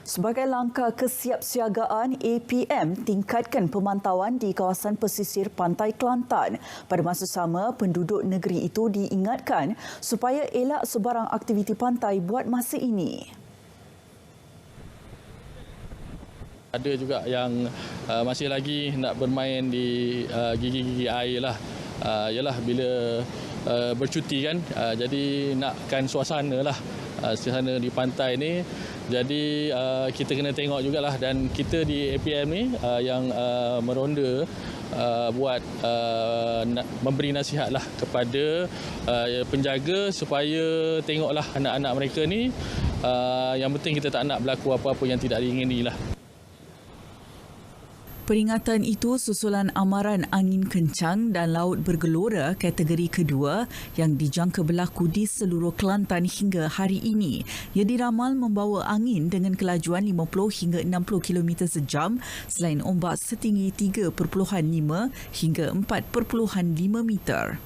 Sebagai langkah kesiapsiagaan, APM tingkatkan pemantauan di kawasan pesisir Pantai Kelantan. Pada masa sama, penduduk negeri itu diingatkan supaya elak sebarang aktiviti pantai buat masa ini. Ada juga yang masih lagi nak bermain di gigi-gigi air lah. Yalah bila bercuti kan, jadi nakkan suasana lah. Suasana di pantai ni. Jadi kita kena tengok jugalah, dan kita di APM ni yang meronda buat memberi nasihat lah kepada penjaga supaya tengoklah anak-anak mereka ni. Yang penting kita tak nak berlaku apa-apa yang tidak diingini lah. Peringatan itu susulan amaran angin kencang dan laut bergelora kategori kedua yang dijangka berlaku di seluruh Kelantan hingga hari ini. Ia diramal membawa angin dengan kelajuan 50 hingga 60 km sejam selain ombak setinggi 3.5 hingga 4.5 meter.